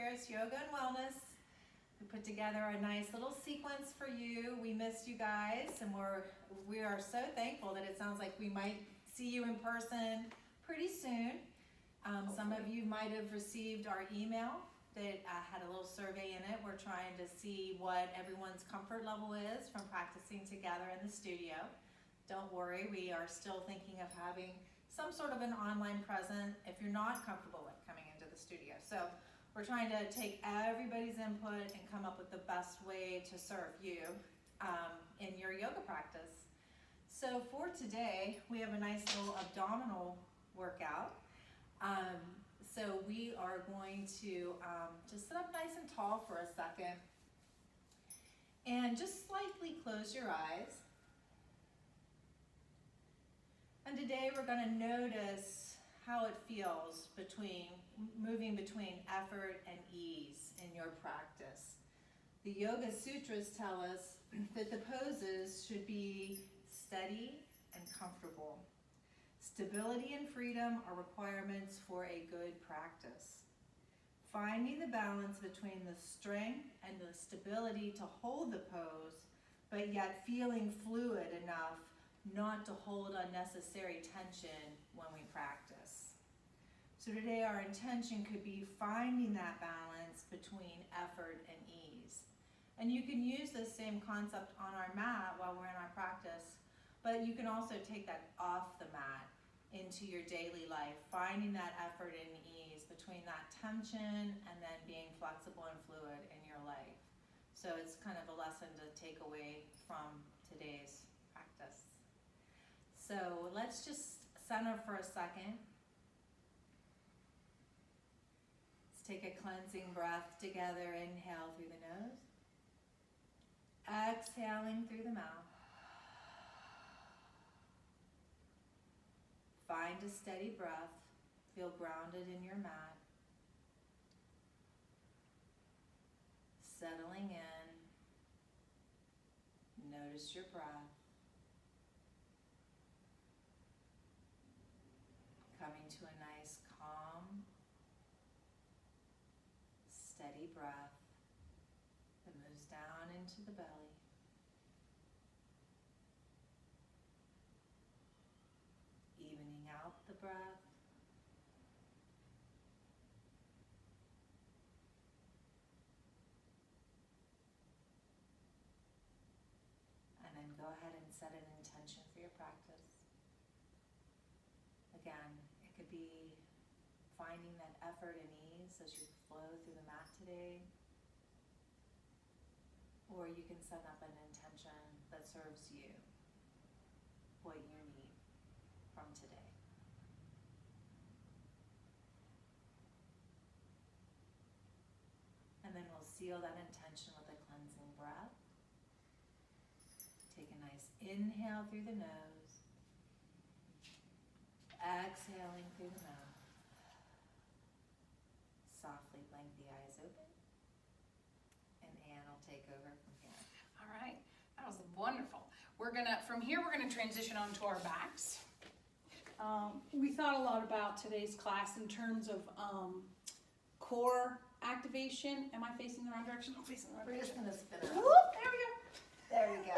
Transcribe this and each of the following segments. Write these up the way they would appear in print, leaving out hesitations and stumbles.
Paris Yoga and Wellness. We put together a nice little sequence for you. We missed you guys, and we are so thankful that it sounds like we might see you in person pretty soon. Some of you might have received our email that had a little survey in it. We're trying to see what everyone's comfort level is from practicing together in the studio. Don't worry, we are still thinking of having some sort of an online presence if you're not comfortable with coming into the studio. So we're trying to take everybody's input and come up with the best way to serve you in your yoga practice. So for today, we have a nice little abdominal workout. So we are going to just sit up nice and tall for a second and just slightly close your eyes. And today we're going to notice how it feels moving between effort and ease in your practice. The Yoga Sutras tell us that the poses should be steady and comfortable. Stability and freedom are requirements for a good practice. Finding the balance between the strength and the stability to hold the pose, but yet feeling fluid enough not to hold unnecessary tension when we practice. So today our intention could be finding that balance between effort and ease. And you can use this same concept on our mat while we're in our practice, but you can also take that off the mat into your daily life, finding that effort and ease between that tension and then being flexible and fluid in your life. So it's kind of a lesson to take away from today's practice. So let's just center for a second. Let's take a cleansing breath together. Inhale through the nose. Exhaling through the mouth. Find a steady breath. Feel grounded in your mat. Settling in. Notice your breath. Coming to a nice, calm, steady breath that moves down into the belly. Evening out the breath. And then go ahead and set an intention for your practice. Again, it could be finding that effort and ease as you flow through the mat today. Or you can set up an intention that serves you, what you need from today. And then we'll seal that intention with a cleansing breath. Take a nice inhale through the nose. Exhaling through the mouth. Softly blink the eyes open. And Anne will take over from here. All right, that was wonderful. From here we're gonna transition onto our backs. We thought a lot about today's class in terms of core activation. Am I facing the wrong direction? I'm facing the wrong direction. We're just gonna spin it Whoop, up. there we go. There we go.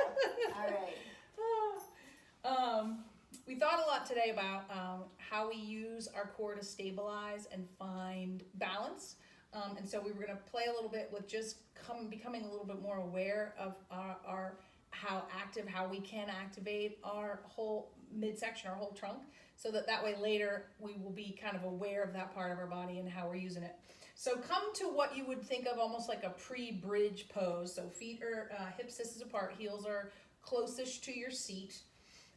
All right. We thought a lot today about how we use our core to stabilize and find balance. And so we were going to play a little bit with just becoming a little bit more aware of how we can activate our whole midsection, our whole trunk, so that way later we will be kind of aware of that part of our body and how we're using it. So come to what you would think of almost like a pre-bridge pose. So feet are hips distance apart, heels are closest to your seat.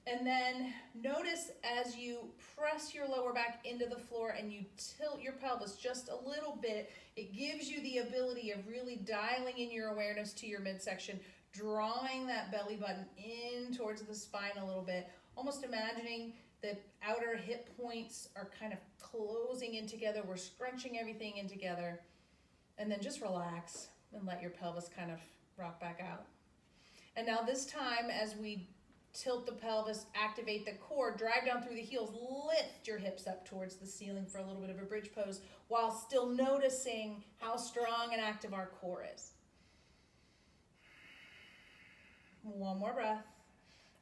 And then notice as you press your lower back into the floor and you tilt your pelvis just a little bit, it gives you the ability of really dialing in your awareness to your midsection, drawing that belly button in towards the spine a little bit, almost imagining the outer hip points are kind of closing in together. We're scrunching everything in together. And then just relax and let your pelvis kind of rock back out. And now this time, as we tilt the pelvis, activate the core, drive down through the heels, lift your hips up towards the ceiling for a little bit of a bridge pose while still noticing how strong and active our core is. One more breath,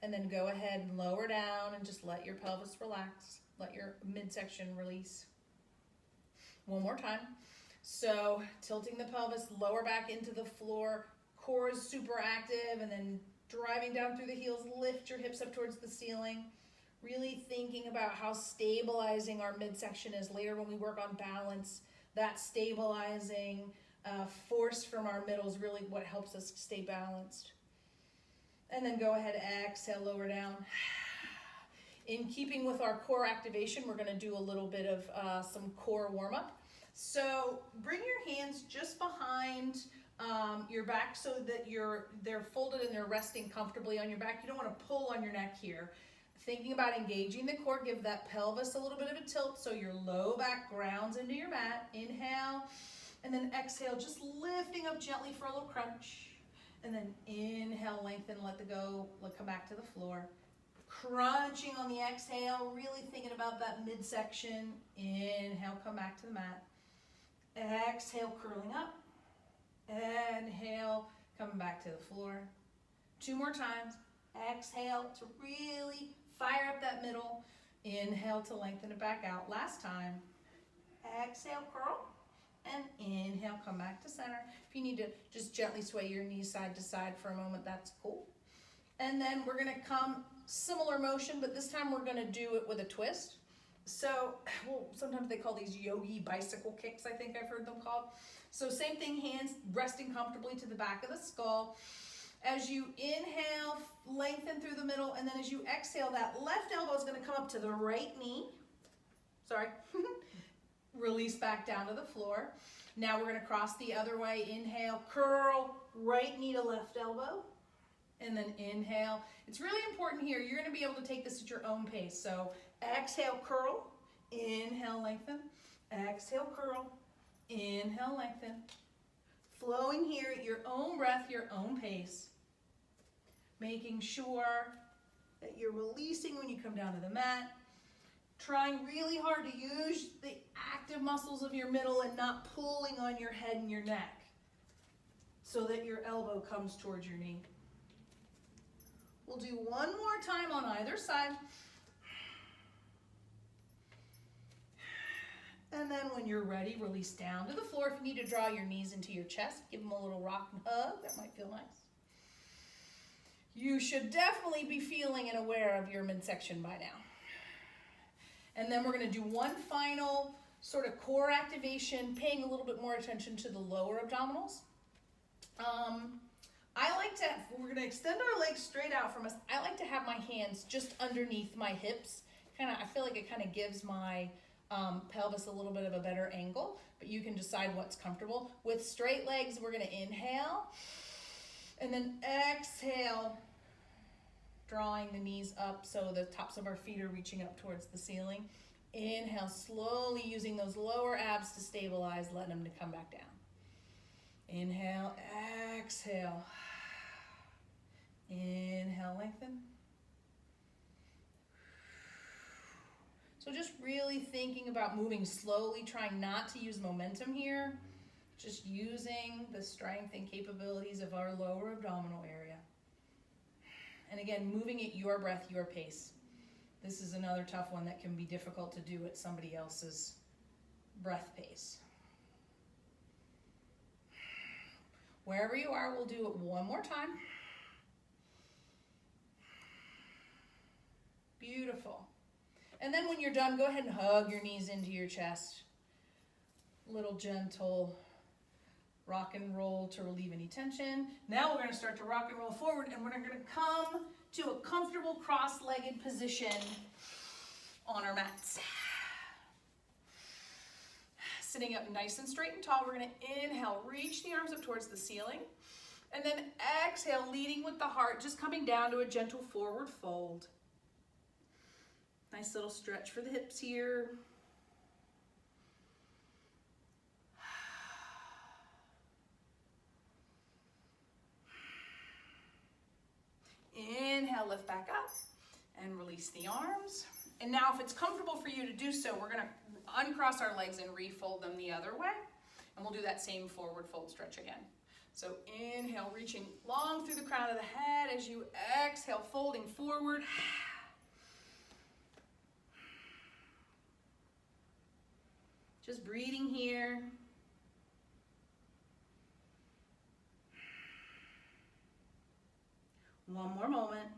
and then go ahead and lower down and just let your pelvis relax. Let your midsection release. One more time. So tilting the pelvis, lower back into the floor, core is super active, and then driving down through the heels, lift your hips up towards the ceiling. Really thinking about how stabilizing our midsection is later when we work on balance. That stabilizing force from our middle is really what helps us stay balanced. And then go ahead, exhale, lower down. In keeping with our core activation, we're gonna do a little bit of some core warm-up. So bring your hands just behind your back so that they're folded and they're resting comfortably on your back. You don't wanna pull on your neck here. Thinking about engaging the core, give that pelvis a little bit of a tilt so your low back grounds into your mat. Inhale, and then exhale, just lifting up gently for a little crunch. And then inhale, lengthen, let go, come back to the floor. Crunching on the exhale, really thinking about that midsection. Inhale, come back to the mat. Exhale, curling up. Inhale, coming back to the floor. 2 more times. Exhale to really fire up that middle. Inhale to lengthen it back out. Last time. Exhale, curl. And inhale, come back to center. If you need to just gently sway your knees side to side for a moment, that's cool. And then we're gonna come similar motion, but this time we're gonna do it with a twist. So, well, sometimes they call these yogi bicycle kicks, I think I've heard them called. So same thing, hands resting comfortably to the back of the skull. As you inhale, lengthen through the middle, and then as you exhale, that left elbow is gonna come up to the right knee. Sorry. Release back down to the floor. Now we're gonna cross the other way. Inhale, curl, right knee to left elbow. And then inhale. It's really important here. You're gonna be able to take this at your own pace. So exhale, curl. Inhale, lengthen. Exhale, curl. Inhale, lengthen. Flowing here at your own breath, your own pace. Making sure that you're releasing when you come down to the mat. Trying really hard to use the active muscles of your middle and not pulling on your head and your neck so that your elbow comes towards your knee. We'll do one more time on either side. And then when you're ready, release down to the floor. If you need to draw your knees into your chest, give them a little rock and hug. That might feel nice. You should definitely be feeling and aware of your midsection by now. And then we're gonna do one final sort of core activation, paying a little bit more attention to the lower abdominals. We're gonna extend our legs straight out from us. I like to have my hands just underneath my hips. I feel like it kind of gives my pelvis a little bit of a better angle, but you can decide what's comfortable. With straight legs, we're gonna inhale, and then exhale, drawing the knees up so the tops of our feet are reaching up towards the ceiling. Inhale, slowly using those lower abs to stabilize, letting them to come back down. Inhale, exhale. Inhale, lengthen. So just really thinking about moving slowly, trying not to use momentum here, just using the strength and capabilities of our lower abdominal area. And again, moving at your breath, your pace. This is another tough one that can be difficult to do at somebody else's breath pace. Wherever you are, we'll do it one more time. Beautiful. And then when you're done, go ahead and hug your knees into your chest. Little gentle rock and roll to relieve any tension. Now we're going to start to rock and roll forward, and we're going to come to a comfortable cross-legged position on our mats. Sitting up nice and straight and tall, we're going to inhale, reach the arms up towards the ceiling, and then exhale, leading with the heart, just coming down to a gentle forward fold. Nice little stretch for the hips here. Inhale, inhale, lift back up and release the arms. And now if it's comfortable for you to do so, we're gonna uncross our legs and refold them the other way. And we'll do that same forward fold stretch again. So inhale, reaching long through the crown of the head. As you exhale, folding forward. Just breathing here. One more moment.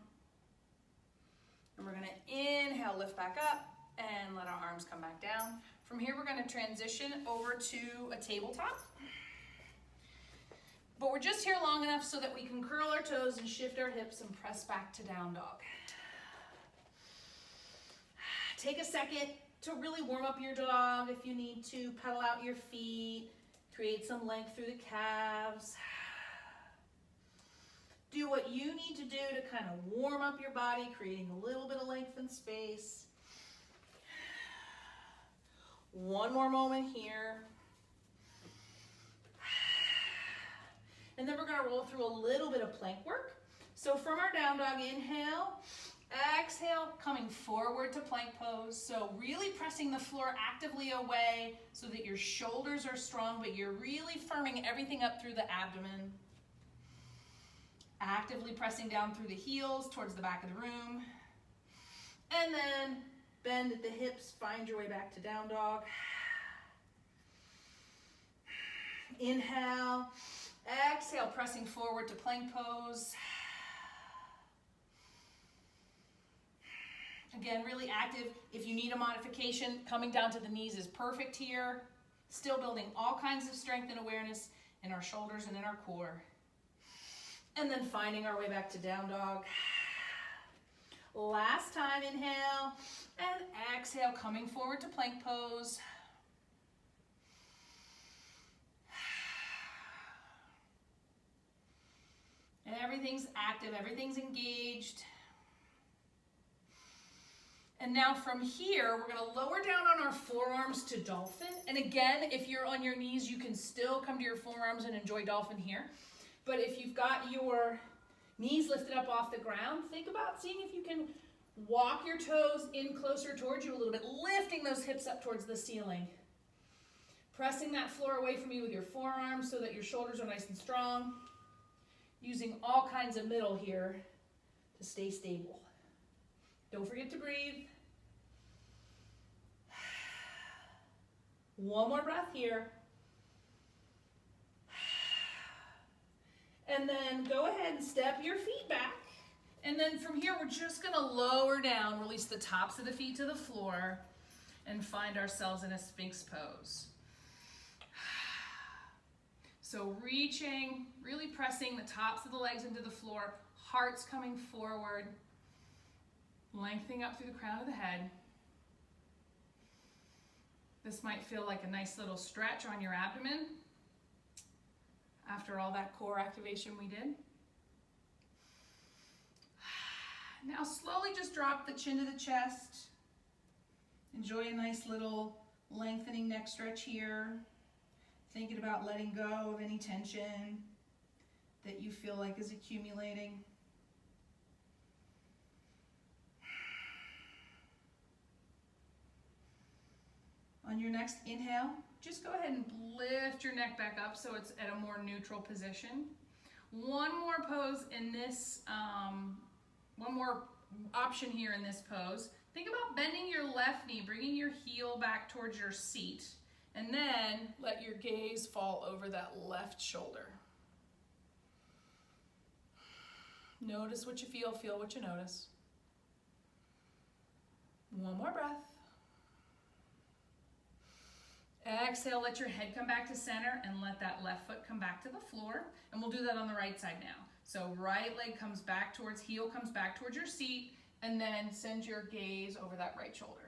And we're gonna inhale, lift back up, and let our arms come back down. From here, we're gonna transition over to a tabletop. But we're just here long enough so that we can curl our toes and shift our hips and press back to down dog. Take a second to really warm up your dog if you need to. Pedal out your feet, create some length through the calves. Do what you need to do to kind of warm up your body, creating a little bit of length and space. One more moment here. And then we're gonna roll through a little bit of plank work. So from our down dog, inhale, exhale, coming forward to plank pose. So really pressing the floor actively away so that your shoulders are strong, but you're really firming everything up through the abdomen. Actively pressing down through the heels towards the back of the room. And then bend at the hips, find your way back to down dog. Inhale, exhale, pressing forward to plank pose. Again, really active. If you need a modification, coming down to the knees is perfect here. Still building all kinds of strength and awareness in our shoulders and in our core. And then finding our way back to down dog. Last time, inhale and exhale, coming forward to plank pose. And everything's active, everything's engaged. And now from here, we're gonna lower down on our forearms to dolphin. And again, if you're on your knees, you can still come to your forearms and enjoy dolphin here. But if you've got your knees lifted up off the ground, think about seeing if you can walk your toes in closer towards you a little bit, lifting those hips up towards the ceiling. Pressing that floor away from you with your forearms so that your shoulders are nice and strong. Using all kinds of middle here to stay stable. Don't forget to breathe. One more breath here. And then go ahead and step your feet back. And then from here, we're just gonna lower down, release the tops of the feet to the floor, and find ourselves in a Sphinx pose. So reaching, really pressing the tops of the legs into the floor, hearts coming forward, lengthening up through the crown of the head. This might feel like a nice little stretch on your abdomen after all that core activation we did. Now slowly just drop the chin to the chest. Enjoy a nice little lengthening neck stretch here. Thinking about letting go of any tension that you feel like is accumulating. On your next inhale, just go ahead and lift your neck back up so it's at a more neutral position. One more pose in this, one more option here in this pose. Think about bending your left knee, bringing your heel back towards your seat, and then let your gaze fall over that left shoulder. Notice what you feel what you notice. One more breath. Exhale, let your head come back to center and let that left foot come back to the floor. And we'll do that on the right side now. So right leg comes back towards, heel comes back towards your seat, and then send your gaze over that right shoulder.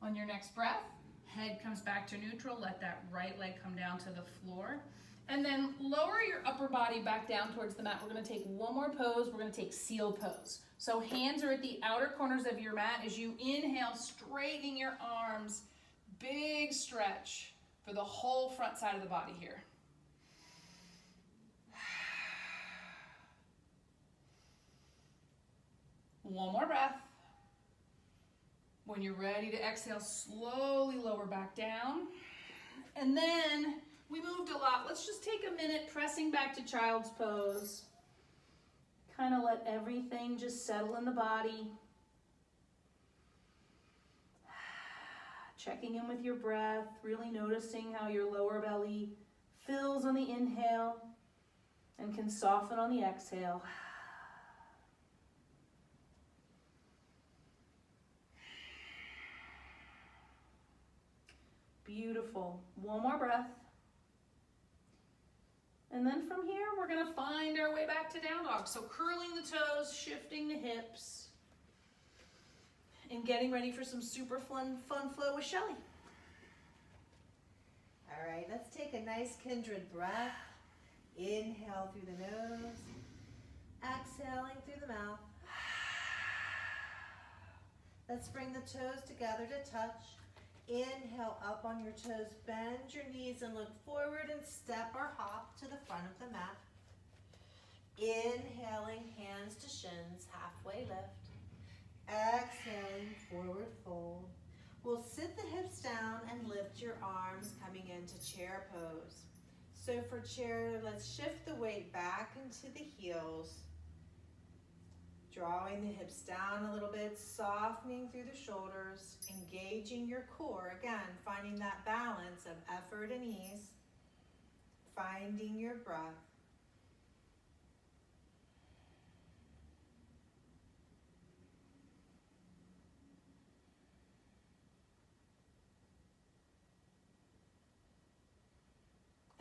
On your next breath, head comes back to neutral, let that right leg come down to the floor. And then lower your upper body back down towards the mat. We're gonna take one more pose. We're gonna take seal pose. So hands are at the outer corners of your mat. As you inhale, straightening your arms, Big stretch for the whole front side of the body here. One more breath. When you're ready to exhale, slowly lower back down. And then we moved a lot. Let's just take a minute pressing back to child's pose. Kind of let everything just settle in the body. Checking in with your breath, really noticing how your lower belly fills on the inhale and can soften on the exhale. Beautiful. One more breath. And then from here, we're going to find our way back to down dog. So curling the toes, shifting the hips, and getting ready for some super fun flow with Shelly. All right, let's take a nice kindred breath. Inhale through the nose, exhaling through the mouth. Let's bring the toes together to touch. Inhale up on your toes, bend your knees and look forward and step or hop to the front of the mat. Inhaling, hands to shins, halfway lift. Exhaling, forward fold. We'll sit the hips down and lift your arms, coming into chair pose. So for chair, let's shift the weight back into the heels. Drawing the hips down a little bit, softening through the shoulders, engaging your core. Again, finding that balance of effort and ease. Finding your breath.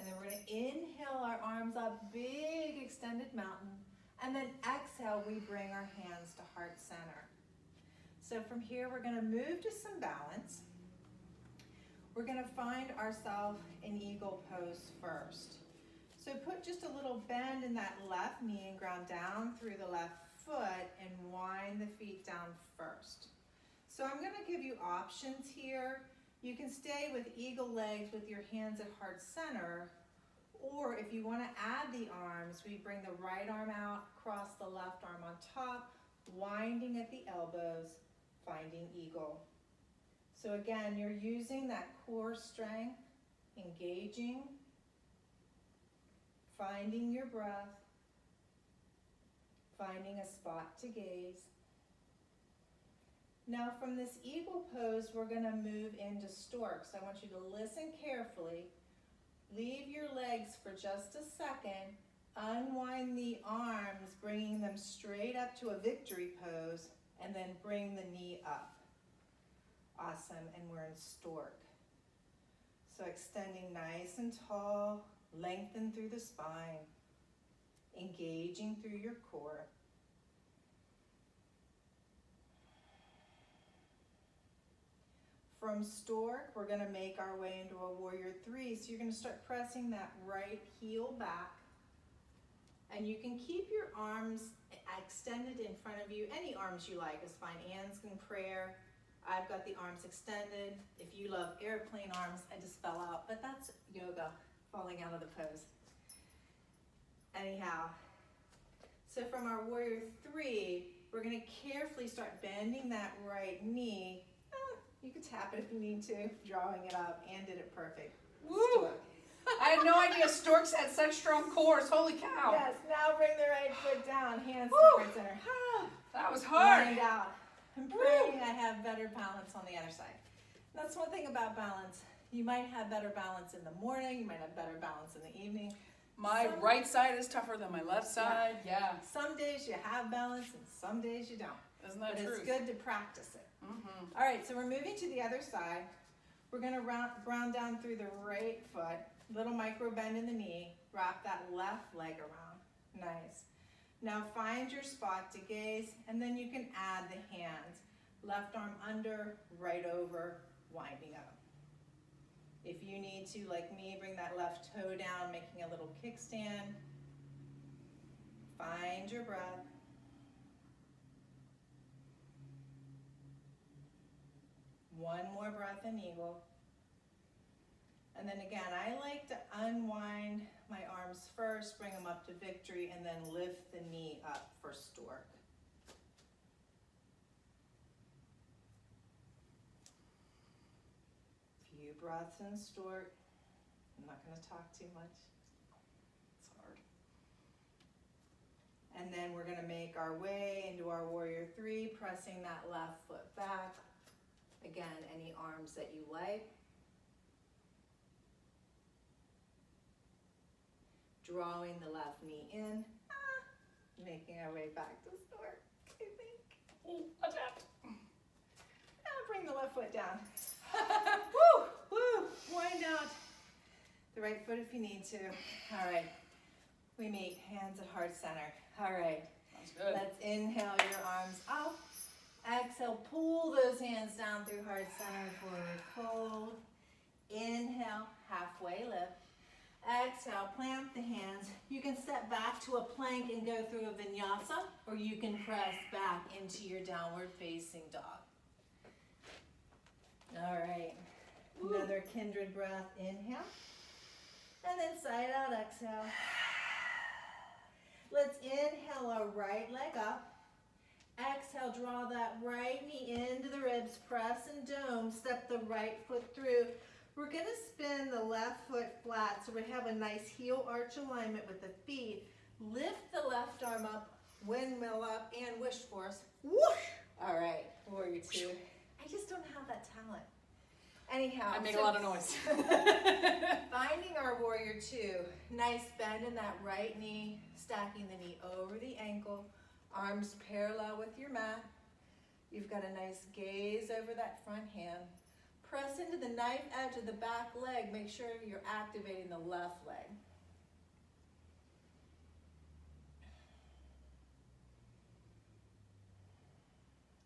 And then we're going to inhale our arms up, big extended mountain. And then exhale, we bring our hands to heart center. So from here, we're going to move to some balance. We're going to find ourselves in eagle pose first. So put just a little bend in that left knee and ground down through the left foot and wind the feet down first. So I'm going to give you options here. You can stay with eagle legs with your hands at heart center. Or if you want to add the arms, we bring the right arm out, cross the left arm on top, winding at the elbows, finding eagle. So again, you're using that core strength, engaging, finding your breath, finding a spot to gaze. Now from this eagle pose, we're going to move into stork. So I want you to listen carefully. Leave your legs for just a second. Unwind the arms, bringing them straight up to a victory pose, and then bring the knee up. Awesome, and we're in stork. So extending nice and tall, lengthen through the spine, engaging through your core. From stork, we're going to make our way into a warrior three. So you're going to start pressing that right heel back. And you can keep your arms extended in front of you. Any arms you like is fine. Anne's in prayer. I've got the arms extended. If you love airplane arms, I just fell out. But that's yoga, falling out of the pose. Anyhow, so from our warrior three, we're going to carefully start bending that right knee. You can tap it if you need to, drawing it up. Anne did it perfect. Woo! Stork. I had no idea storks had such strong cores. Holy cow. Yes, now bring the right foot down, hands to Woo! heart center. That was hard. Wind out. I'm praying I have better balance on the other side. That's one thing about balance. You might have better balance in the morning, you might have better balance in the evening. My right side is tougher than my left side. Yeah. Some days you have balance and some days you don't. Isn't that true? But it's good to practice it. Mm-hmm. All right, so we're moving to the other side. We're going to round down through the right foot, little micro bend in the knee, wrap that left leg around. Nice. Now find your spot to gaze, and then you can add the hands. Left arm under, right over, winding up. If you need to, like me, bring that left toe down, making a little kickstand. Find your breath. One more breath in eagle. And then again, I like to unwind my arms first, bring them up to victory, and then lift the knee up for stork. Few breaths in stork. I'm not going to talk too much. It's hard. And then we're going to make our way into our warrior three, pressing that left foot back. Again, any arms that you like. Drawing the left knee in, making our way back to stork, I think. Adapt. Bring the left foot down. Woo, woo, wind out. The right foot if you need to. All right, we meet, hands at heart center. All right, Sounds good. let's inhale your arms up. Exhale, pull those hands down through heart center, forward fold. Inhale, halfway lift. Exhale, plant the hands. You can step back to a plank and go through a vinyasa, or you can press back into your downward facing dog. All right, another kindred breath, inhale. And then side out, exhale. Let's inhale our right leg up. Exhale, draw that right knee into the ribs, press and dome, step the right foot through. We're going to spin the left foot flat so we have a nice heel arch alignment with the feet. Lift the left arm up, windmill up, and wish force. Whoosh! All right, warrior two. I just don't have that talent. Anyhow. I make a lot of noise. Finding our warrior two. Nice bend in that right knee, stacking the knee over the ankle, arms parallel with your mat. You've got a nice gaze over that front hand. Press into the knife edge of the back leg. Make sure you're activating the left leg.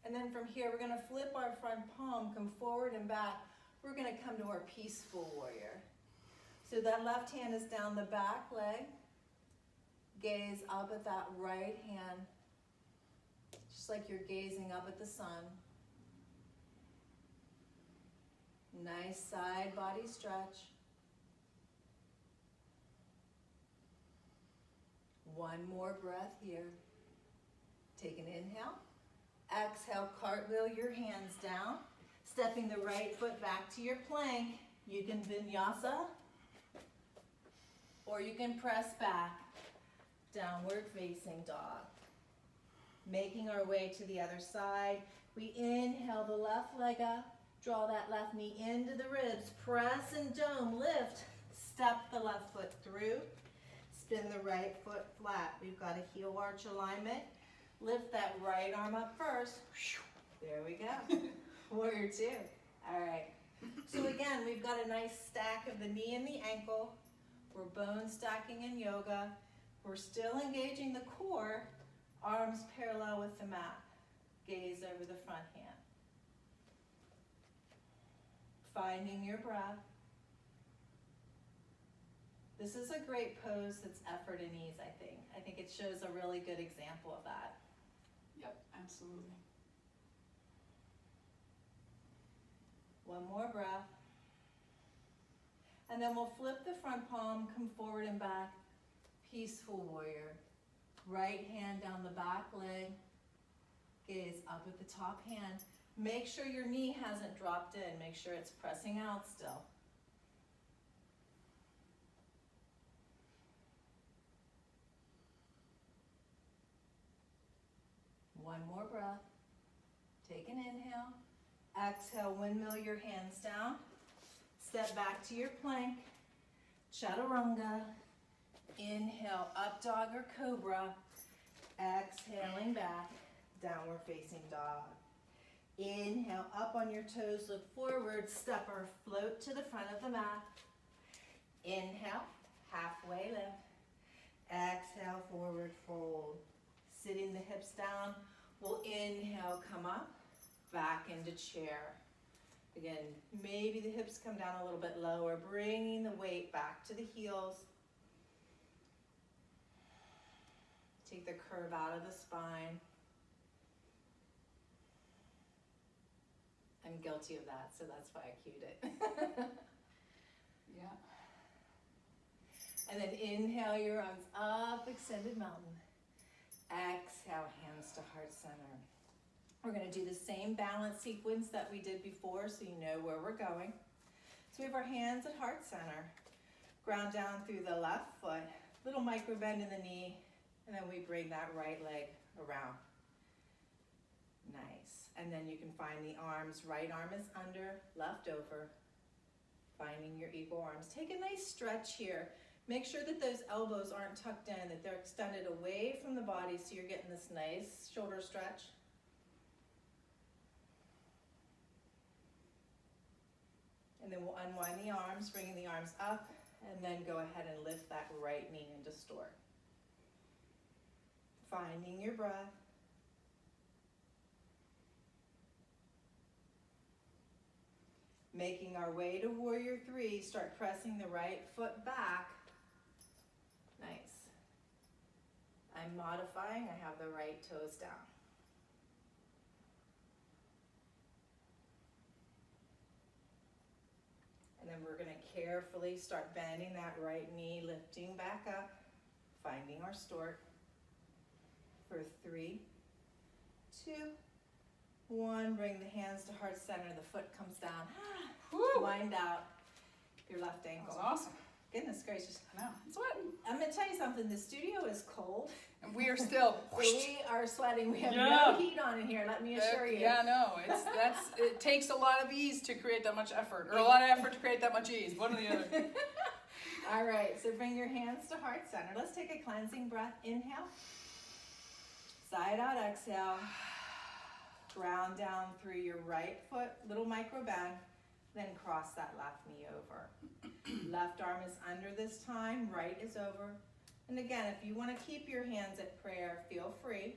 And then from here, we're going to flip our front palm, come forward and back. We're going to come to our peaceful warrior. So that left hand is down the back leg. Gaze up at that right hand, just like you're gazing up at the sun. Nice side body stretch. One more breath here. Take an inhale. Exhale, cartwheel your hands down. Stepping the right foot back to your plank. You can vinyasa or you can press back. Downward facing dog. Making our way to the other side. We inhale the left leg up. Draw that left knee into the ribs. Press and dome. Lift. Step the left foot through. Spin the right foot flat. We've got a heel arch alignment. Lift that right arm up first. There we go. Warrior two. All right. So again, we've got a nice stack of the knee and the ankle. We're bone stacking in yoga. We're still engaging the core. Arms parallel with the mat. Gaze over the front hand. Finding your breath. This is a great pose that's effort and ease, I think. I think it shows a really good example of that. Yep, absolutely. One more breath. And then we'll flip the front palm, come forward and back. Peaceful warrior. Right hand down the back leg. Gaze up at the top hand. Make sure your knee hasn't dropped in. Make sure it's pressing out still. One more breath. Take an inhale. Exhale, windmill your hands down. Step back to your plank. Chaturanga. Inhale, up dog or cobra. Exhaling back, downward facing dog. Inhale, up on your toes, look forward, step or float to the front of the mat. Inhale, halfway lift. Exhale, forward fold. Sitting the hips down, we'll inhale, come up, back into chair. Again, maybe the hips come down a little bit lower, bringing the weight back to the heels. Take the curve out of the spine. I'm guilty of that, so that's why I cued it. Yeah, And then inhale your arms up, extended mountain. Exhale, hands to heart center. We're gonna do the same balance sequence that we did before so you know where we're going. So we have our hands at heart center. Ground down through the left foot, little micro bend in the knee, and then we bring that right leg around. Nice. And then you can find the arms, right arm is under, left over. Finding your equal arms. Take a nice stretch here. Make sure that those elbows aren't tucked in, that they're extended away from the body so you're getting this nice shoulder stretch. And then we'll unwind the arms, bringing the arms up, and then go ahead and lift that right knee into stork. Finding your breath. Making our way to warrior three, start pressing the right foot back. Nice. I'm modifying, I have the right toes down. And then we're gonna carefully start bending that right knee, lifting back up, finding our stork for 3, 2, 1. Bring the hands to heart center, the foot comes down. Wind out your left ankle. That was awesome. Goodness gracious. I know. I'm sweating. I'm gonna tell you something, the studio is cold. And we are still. We are sweating, we have Yeah. no heat on in here, let me assure you. Yeah, no. It takes a lot of ease to create that much effort, or a lot of effort to create that much ease. One or the other. All right, so bring your hands to heart center. Let's take a cleansing breath. Inhale. Side out, exhale. Ground down through your right foot, little micro bend. Then cross that left knee over. Left arm is under this time, right is over. And again, if you want to keep your hands at prayer, feel free.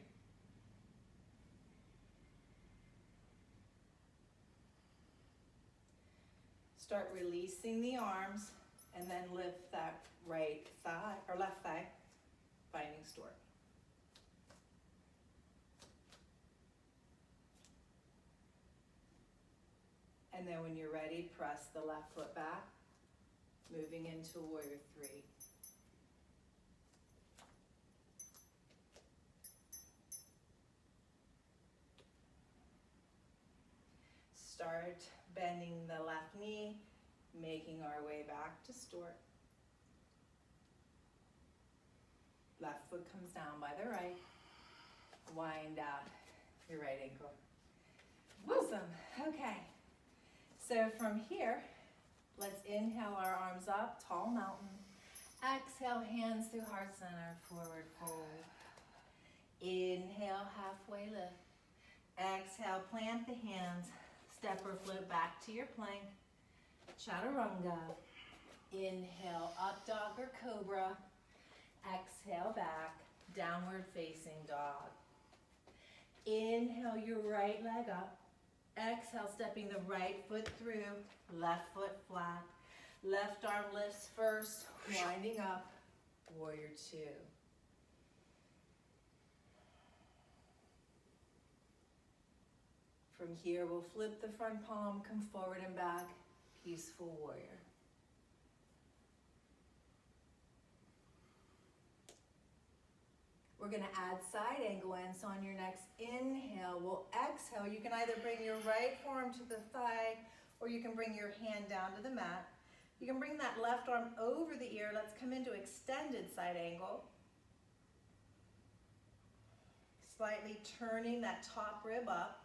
Start releasing the arms and then lift that right thigh, or left thigh, finding stork. And then when you're ready, press the left foot back, moving into warrior three. Start bending the left knee, making our way back to stork. Left foot comes down by the right. Wind out your right ankle. Awesome. Okay. So from here, let's inhale our arms up, tall mountain. Exhale, hands through heart center, forward fold. Inhale, halfway lift. Exhale, plant the hands, step or float back to your plank. Chaturanga. Inhale, up dog or cobra. Exhale, back, downward facing dog. Inhale your right leg up. Exhale, stepping the right foot through, left foot flat. Left arm lifts first, winding up, warrior two. From here, we'll flip the front palm, come forward and back, peaceful warrior. We're gonna add side angle in, so on your next inhale, we'll exhale. You can either bring your right forearm to the thigh, or you can bring your hand down to the mat. You can bring that left arm over the ear. Let's come into extended side angle. Slightly turning that top rib up.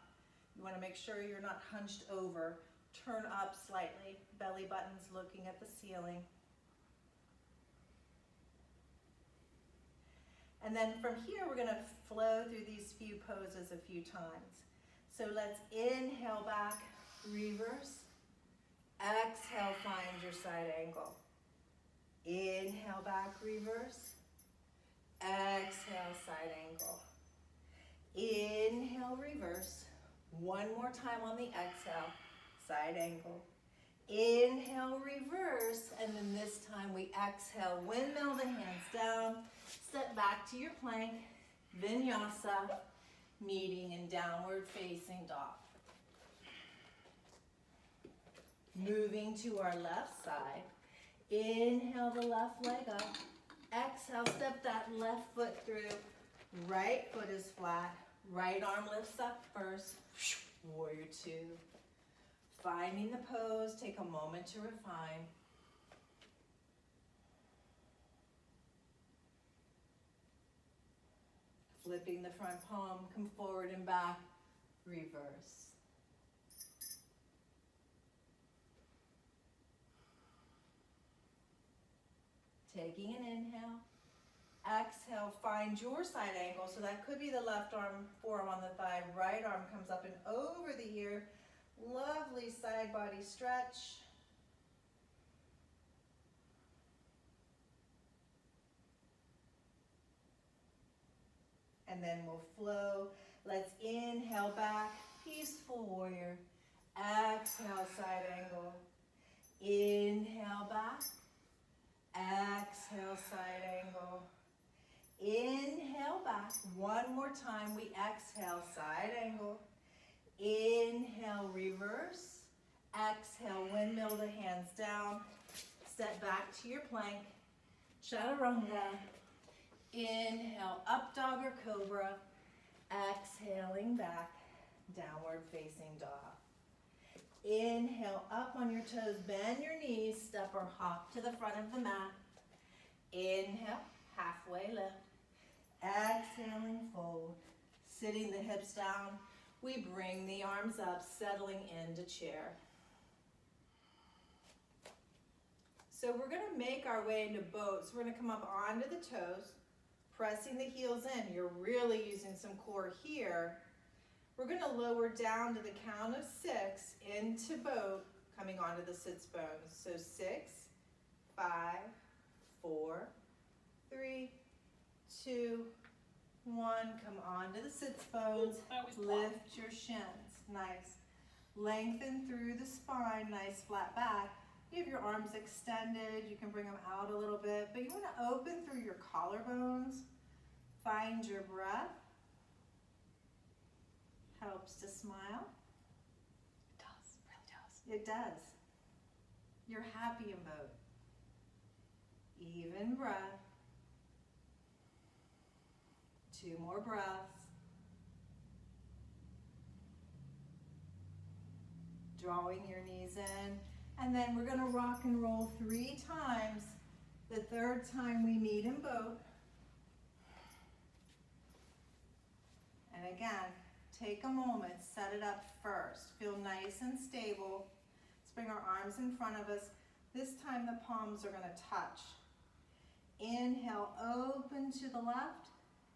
You wanna make sure you're not hunched over. Turn up slightly, belly button's looking at the ceiling. And then from here, we're gonna flow through these few poses a few times. So let's inhale back, reverse. Exhale, find your side angle. Inhale back, reverse. Exhale, side angle. Inhale, reverse. One more time on the exhale, side angle. Inhale, reverse, and then this time we exhale, windmill the hands down, step back to your plank, vinyasa, meeting in downward facing dog. Moving to our left side, Inhale the left leg up. Exhale, step that left foot through. Right foot is flat. Right arm lifts up first. Warrior two. Finding the pose, take a moment to refine. Flipping the front palm, come forward and back, reverse. Taking an inhale. Exhale, find your side angle. So that could be the left arm, forearm on the thigh. Right arm comes up and over the ear. Lovely side body stretch. And then we'll flow. Let's inhale back, peaceful warrior. Exhale, side angle. Inhale back. Exhale, side angle. Inhale back. One more time. We exhale, side angle. Inhale, reverse. Exhale, windmill the hands down. Step back to your plank. Chaturanga. Inhale, up dog or cobra. Exhaling back, downward facing dog. Inhale, up on your toes, bend your knees, step or hop to the front of the mat. Inhale, halfway lift. Exhaling, fold. Sitting the hips down, we bring the arms up, settling into chair. So we're gonna make our way into boat. So we're gonna come up onto the toes, pressing the heels in. You're really using some core here. We're gonna lower down to the count of 6 into boat, coming onto the sits bones. So 6, 5, 4, 3, 2, 1. Come onto the sits bones. Lift your shins. Nice. Lengthen through the spine. Nice flat back. You have your arms extended. You can bring them out a little bit, but you want to open through your collarbones. Find your breath. Helps to smile. It does, really does. It does. You're happy in boat. Even breath. 2 more breaths. Drawing your knees in. And then we're going to rock and roll 3 times. The 3rd time we meet in boat. And again, take a moment, set it up first. Feel nice and stable. Let's bring our arms in front of us. This time the palms are going to touch. Inhale, open to the left.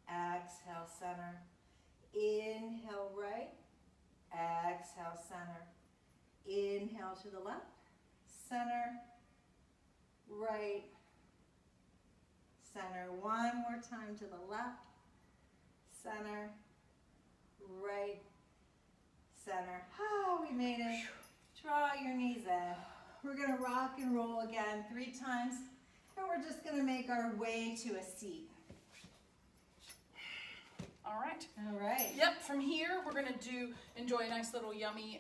Exhale, center. Inhale, right. Exhale, center. Inhale to the left. Center. Right. Center. One more time to the left. Center. Right. Center. Oh, we made it. Draw your knees in. We're going to rock and roll again 3 times. And we're just going to make our way to a seat. All right. All right. Yep, from here, we're gonna enjoy a nice little yummy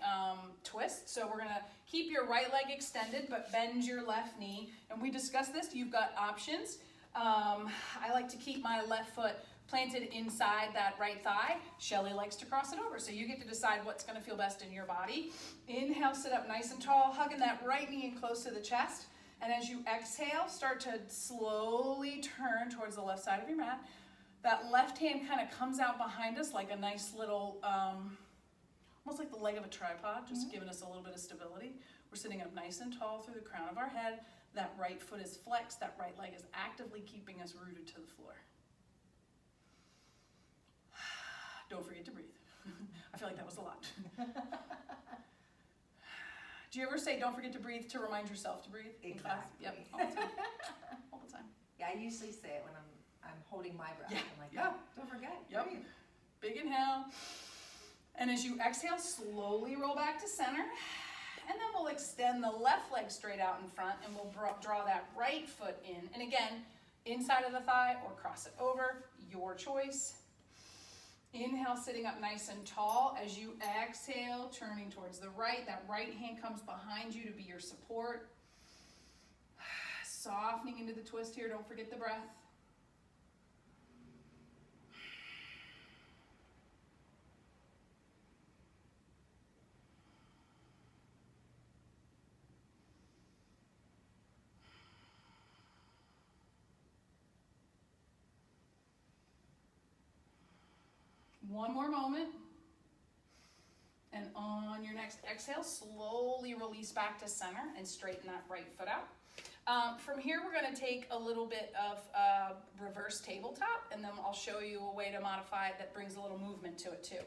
twist. So we're gonna keep your right leg extended, but bend your left knee. And we discussed this, you've got options. I like to keep my left foot planted inside that right thigh. Shelly likes to cross it over. So you get to decide what's gonna feel best in your body. Inhale, sit up nice and tall, hugging that right knee in close to the chest. And as you exhale, start to slowly turn towards the left side of your mat. That left hand kind of comes out behind us like a nice little, almost like the leg of a tripod, just giving us a little bit of stability. We're sitting up nice and tall through the crown of our head. That right foot is flexed. That right leg is actively keeping us rooted to the floor. Don't forget to breathe. I feel like that was a lot. Do you ever say don't forget to breathe to remind yourself to breathe in class? Yep, all the time. All the time. Yeah, I usually say it when I'm holding my breath. Yeah. I'm like, Yep. oh, don't forget. Yep. Breathe. Big inhale. And as you exhale, slowly roll back to center. And then we'll extend the left leg straight out in front and we'll draw that right foot in. And again, inside of the thigh or cross it over, your choice. Inhale, sitting up nice and tall. As you exhale, turning towards the right. That right hand comes behind you to be your support. Softening into the twist here, don't forget the breath. One more moment. And on your next exhale, slowly release back to center and straighten that right foot out. From here, we're going to take a little bit of reverse tabletop, and then I'll show you a way to modify it that brings a little movement to it too.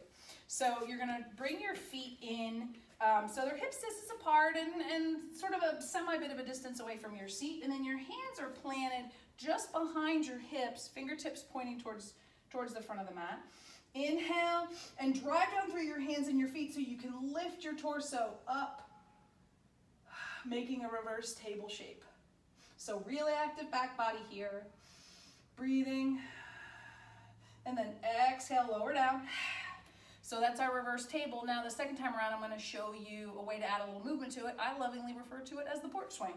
So you're going to bring your feet in, so they're hip distance apart and sort of a semi bit of a distance away from your seat, and then your hands are planted just behind your hips, fingertips pointing towards the front of the mat. Inhale and drive down through your hands and your feet so you can lift your torso up, making a reverse table shape. So really active back body here. Breathing. And then exhale, lower down. So that's our reverse table. Now the second time around, I'm going to show you a way to add a little movement to it. I lovingly refer to it as the porch swing.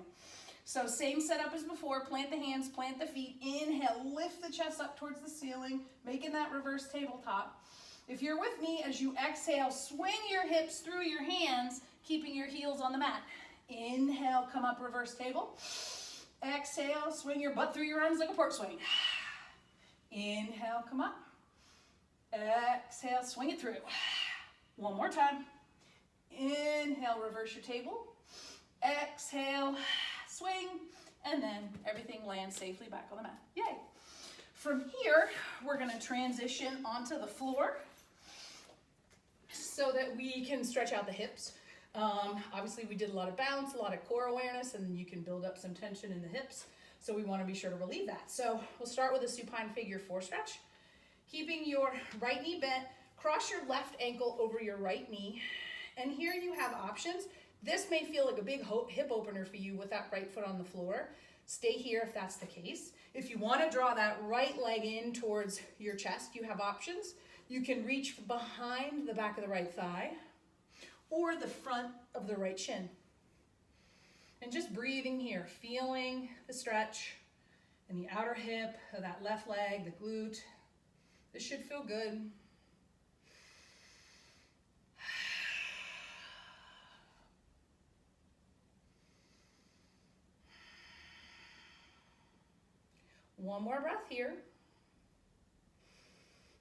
So same setup as before, plant the hands, plant the feet, inhale, lift the chest up towards the ceiling, making that reverse tabletop. If you're with me, as you exhale, swing your hips through your hands, keeping your heels on the mat. Inhale, come up, reverse table. Exhale, swing your butt through your arms like a porch swing. Inhale, come up. Exhale, swing it through. One more time. Inhale, reverse your table. Exhale, swing, and then everything lands safely back on the mat. Yay! From here, we're going to transition onto the floor so that we can stretch out the hips. Obviously, we did a lot of balance, a lot of core awareness, and you can build up some tension in the hips. So we want to be sure to relieve that. So we'll start with a supine figure 4 stretch. Keeping your right knee bent, cross your left ankle over your right knee. And here you have options. This may feel like a big hip opener for you with that right foot on the floor. Stay here if that's the case. If you want to draw that right leg in towards your chest, you have options. You can reach behind the back of the right thigh or the front of the right shin. And just breathing here, feeling the stretch in the outer hip of that left leg, the glute. This should feel good. One more breath here.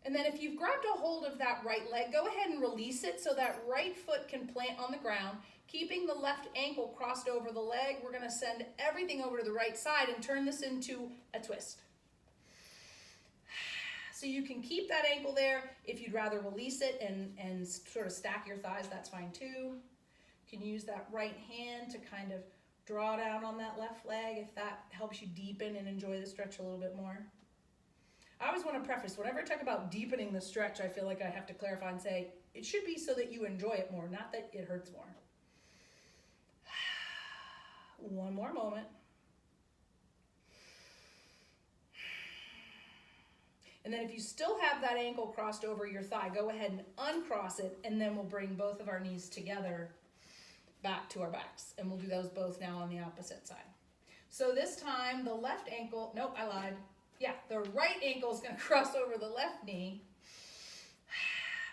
And then if you've grabbed a hold of that right leg, go ahead and release it so that right foot can plant on the ground. Keeping the left ankle crossed over the leg, we're going to send everything over to the right side and turn this into a twist. So you can keep that ankle there. If you'd rather release it and sort of stack your thighs, that's fine too. You can use that right hand to kind of draw down on that left leg if that helps you deepen and enjoy the stretch a little bit more. I always want to preface, whenever I talk about deepening the stretch, I feel like I have to clarify and say, it should be so that you enjoy it more, not that it hurts more. One more moment. And then if you still have that ankle crossed over your thigh, go ahead and uncross it, and then we'll bring both of our knees together back to our backs. And we'll do those both now on the opposite side. So this time, the left ankle, nope, I lied. Yeah, the right ankle is going to cross over the left knee.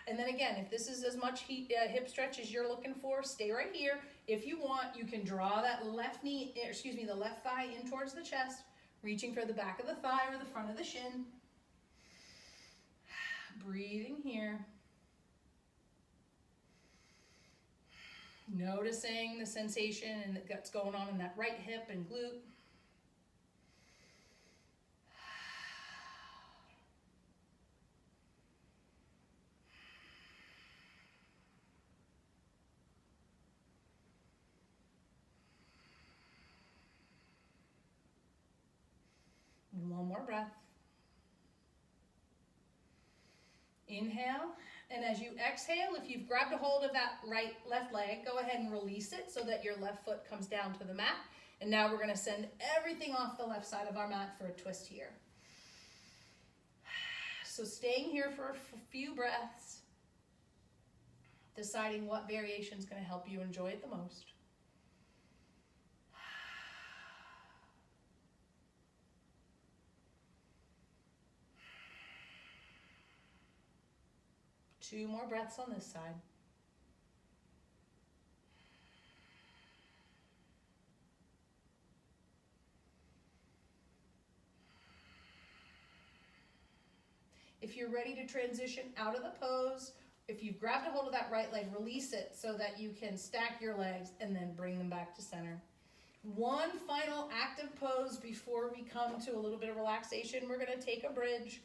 And then again, if this is as much hip stretch as you're looking for, stay right here. If you want, you can draw that left knee, the left thigh in towards the chest, reaching for the back of the thigh or the front of the shin. Breathing here. Noticing the sensation that's going on in that right hip and glute. One more breath. Inhale, and as you exhale, if you've grabbed a hold of that left leg, go ahead and release it so that your left foot comes down to the mat. And now we're going to send everything off the left side of our mat for a twist here. So staying here for a few breaths, deciding what variation is going to help you enjoy it the most. 2 more breaths on this side. If you're ready to transition out of the pose, if you've grabbed a hold of that right leg, release it so that you can stack your legs and then bring them back to center. One final active pose before we come to a little bit of relaxation. We're going to take a bridge.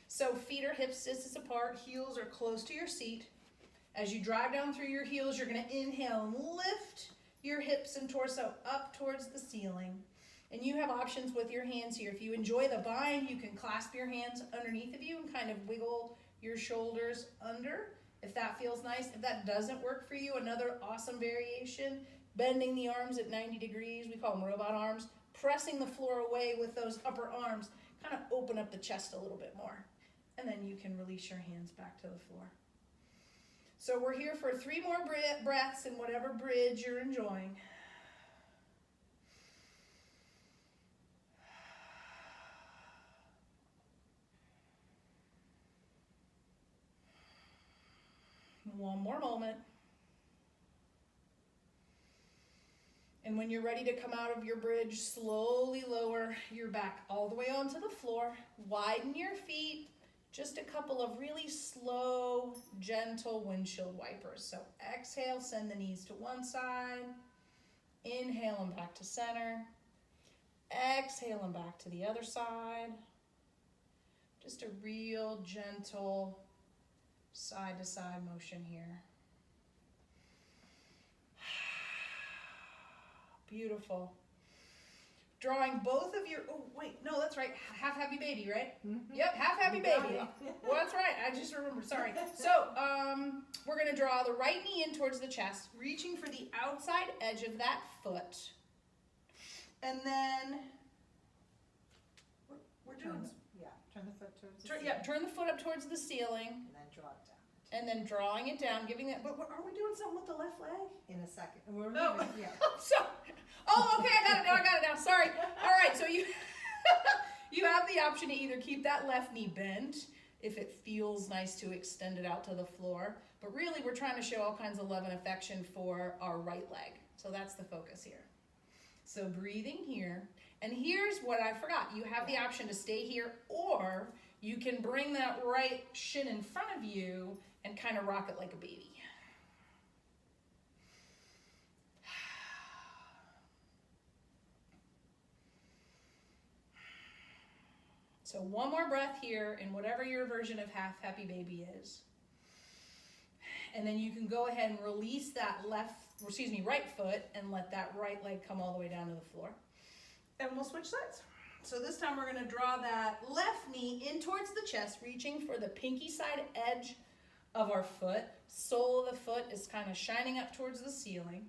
So feet are hip distance apart, heels are close to your seat. As you drive down through your heels, you're going to inhale and lift your hips and torso up towards the ceiling. And you have options with your hands here. If you enjoy the bind, you can clasp your hands underneath of you and kind of wiggle your shoulders under, if that feels nice. If that doesn't work for you, another awesome variation, bending the arms at 90 degrees. We call them robot arms. Pressing the floor away with those upper arms. Kind of open up the chest a little bit more. And then you can release your hands back to the floor. So we're here for 3 more breaths in whatever bridge you're enjoying. One more moment. And when you're ready to come out of your bridge, slowly lower your back all the way onto the floor. Widen your feet. Just a couple of really slow, gentle windshield wipers. So exhale, send the knees to one side. Inhale them back to center. Exhale them back to the other side. Just a real gentle side-to-side motion here. Beautiful. Drawing both of your, oh wait, no, that's right, half happy baby, right? Mm-hmm. Yep, half happy baby. Well, that's right, I just remembered, sorry. So, we're gonna draw the right knee in towards the chest, reaching for the outside edge of that foot. And then, we're doing, turn the foot towards the ceiling. Yeah, turn the foot up towards the ceiling. And then draw it down. And then drawing it down, giving that, but are we doing something with the left leg? In a second. We're Oh, moving, yeah. Okay, I got it now, sorry. All right, so you you have the option to either keep that left knee bent, if it feels nice to extend it out to the floor, but really we're trying to show all kinds of love and affection for our right leg. So that's the focus here. So breathing here, and here's what I forgot. You have the option to stay here, or you can bring that right shin in front of you and kind of rock it like a baby. So one more breath here in whatever your version of half happy baby is. And then you can go ahead and release that right foot and let that right leg come all the way down to the floor. And we'll switch sides. So this time we're going to draw that left knee in towards the chest, reaching for the pinky side edge of our foot. Sole of the foot is kind of shining up towards the ceiling.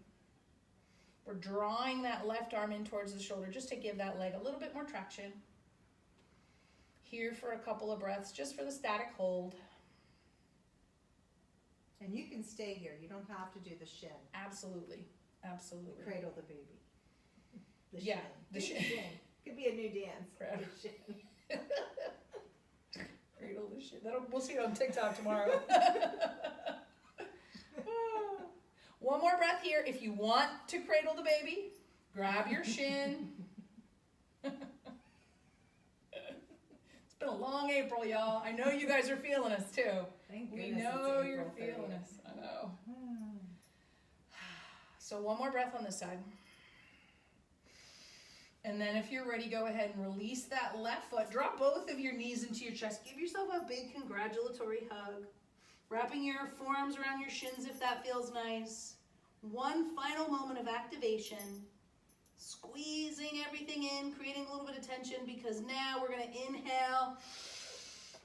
We're drawing that left arm in towards the shoulder just to give that leg a little bit more traction. Here for a couple of breaths, just for the static hold. And you can stay here. You don't have to do the shin. Absolutely, absolutely. Cradle the baby. The yeah, shin. The shin. Could be a new dance. Cradle the shin. Cradle the shin. We'll see it on TikTok tomorrow. One more breath here. If you want to cradle the baby, grab your shin. It's been a long April, y'all. I know you guys are feeling us too. Thank we goodness know it's you're April feeling 30th. us. I know. So one more breath on this side. And then if you're ready, go ahead and release that left foot. Drop both of your knees into your chest. Give yourself a big congratulatory hug. Wrapping your forearms around your shins if that feels nice. One final moment of activation. Squeezing everything in, creating a little bit of tension, because now we're going to inhale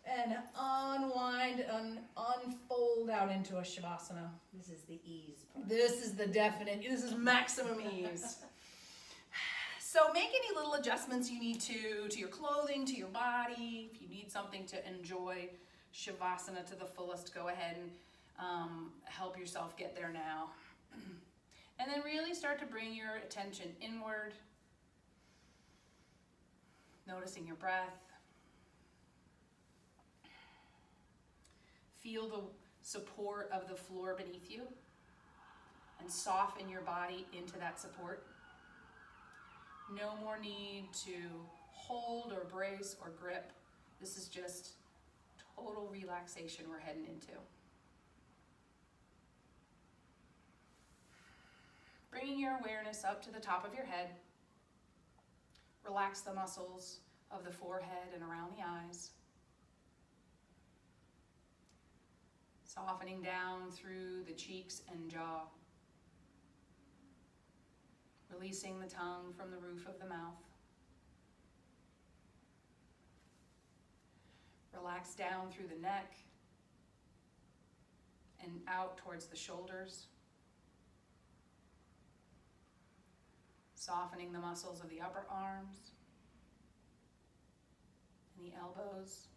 and unwind and unfold out into a Shavasana. This is the ease part. This is maximum ease. So make any little adjustments you need to your clothing, to your body. If you need something to enjoy Shavasana to the fullest, go ahead and help yourself get there now. And then really start to bring your attention inward, noticing your breath. Feel the support of the floor beneath you and soften your body into that support. No more need to hold or brace or grip. This is just total relaxation we're heading into. Bringing your awareness up to the top of your head. Relax the muscles of the forehead and around the eyes. Softening down through the cheeks and jaw. Releasing the tongue from the roof of the mouth. Relax down through the neck and out towards the shoulders. Softening the muscles of the upper arms and the elbows.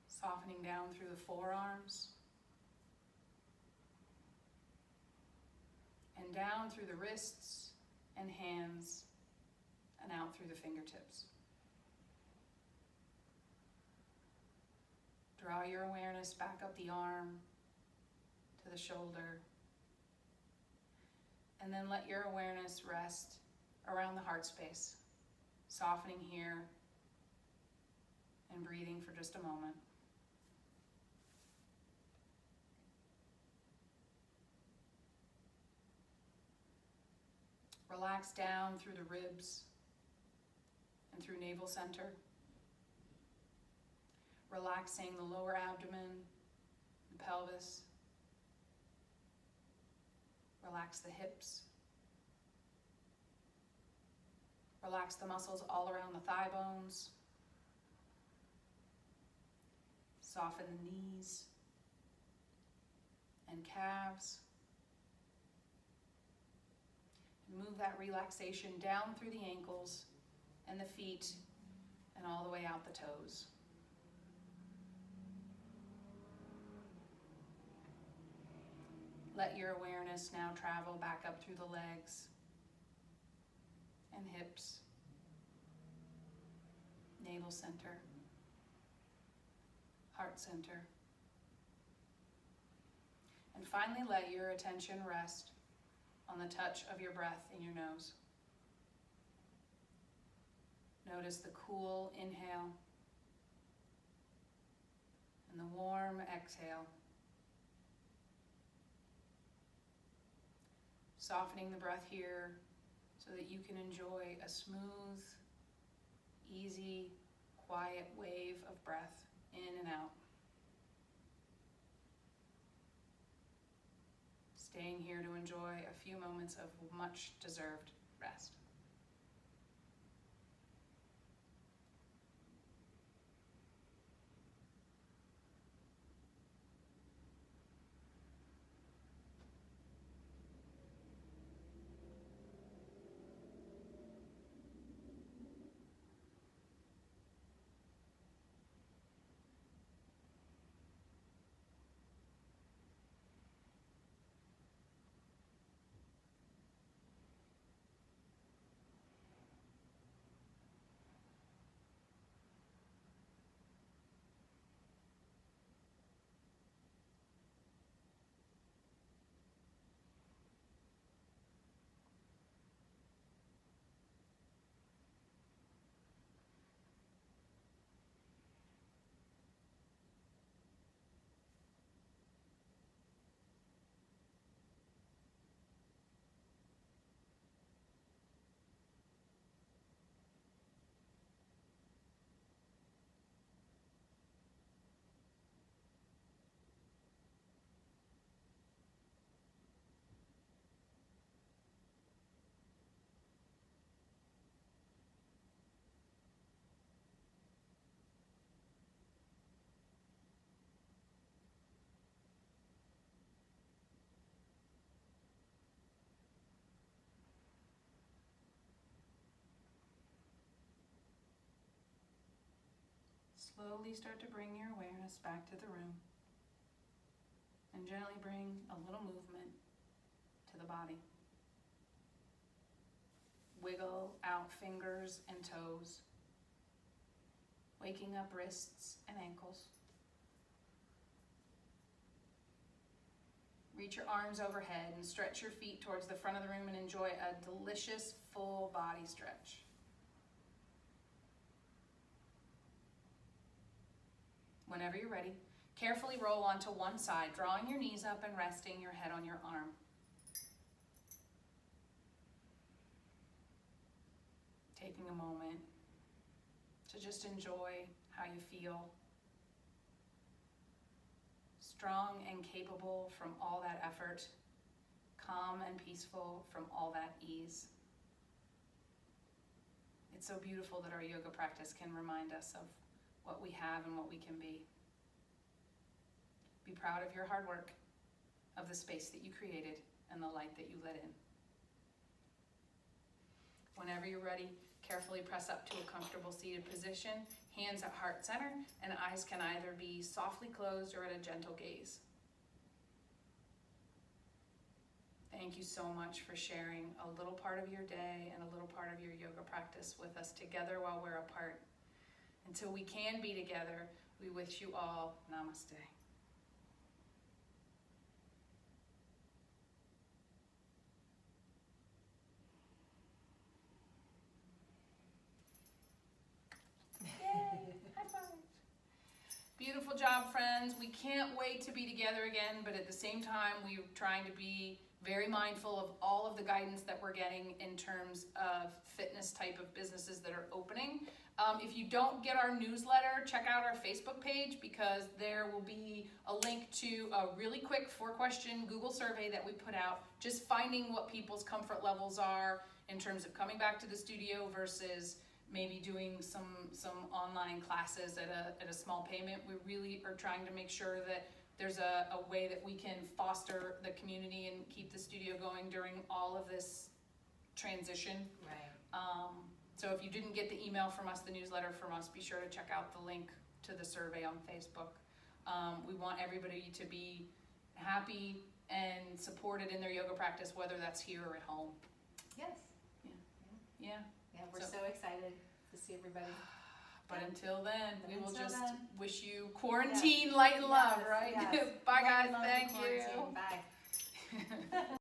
Softening down through the forearms and down through the wrists and hands and out through the fingertips. Draw your awareness back up the arm to the shoulder, and then let your awareness rest around the heart space, softening here and breathing for just a moment. Relax down through the ribs and through navel center. Relaxing the lower abdomen, the pelvis. Relax the hips. Relax the muscles all around the thigh bones. Soften the knees and calves. And move that relaxation down through the ankles and the feet and all the way out the toes. Let your awareness now travel back up through the legs and hips, navel center, heart center. And finally, let your attention rest on the touch of your breath in your nose. Notice the cool inhale and the warm exhale. Softening the breath here so that you can enjoy a smooth, easy, quiet wave of breath in and out. Staying here to enjoy a few moments of much deserved rest. Slowly start to bring your awareness back to the room and gently bring a little movement to the body. Wiggle out fingers and toes, waking up wrists and ankles. Reach your arms overhead and stretch your feet towards the front of the room and enjoy a delicious full body stretch. Whenever you're ready, carefully roll onto one side, drawing your knees up and resting your head on your arm. Taking a moment to just enjoy how you feel. Strong and capable from all that effort, calm and peaceful from all that ease. It's so beautiful that our yoga practice can remind us of what we have and what we can be. Be proud of your hard work, of the space that you created and the light that you let in. Whenever you're ready, carefully press up to a comfortable seated position, hands at heart center, and eyes can either be softly closed or at a gentle gaze. Thank you so much for sharing a little part of your day and a little part of your yoga practice with us together while we're apart. Until we can be together, we wish you all namaste. Beautiful job, friends. We can't wait to be together again, but at the same time, we're trying to be very mindful of all of the guidance that we're getting in terms of fitness type of businesses that are opening. If you don't get our newsletter, check out our Facebook page because there will be a link to a really quick 4-question Google survey that we put out, just finding what people's comfort levels are in terms of coming back to the studio versus maybe doing some online classes at a small payment. We really are trying to make sure that there's a way that we can foster the community and keep the studio going during all of this transition. Right. So if you didn't get the email from us, the newsletter from us, be sure to check out the link to the survey on Facebook. We want everybody to be happy and supported in their yoga practice, whether that's here or at home. Yes. Yeah. Yeah, we're so excited to see everybody. But until then, But we will until just then. wish you quarantine light and love, Yes, right? yes. Bye Light guys, and love to thank you. quarantine. Bye.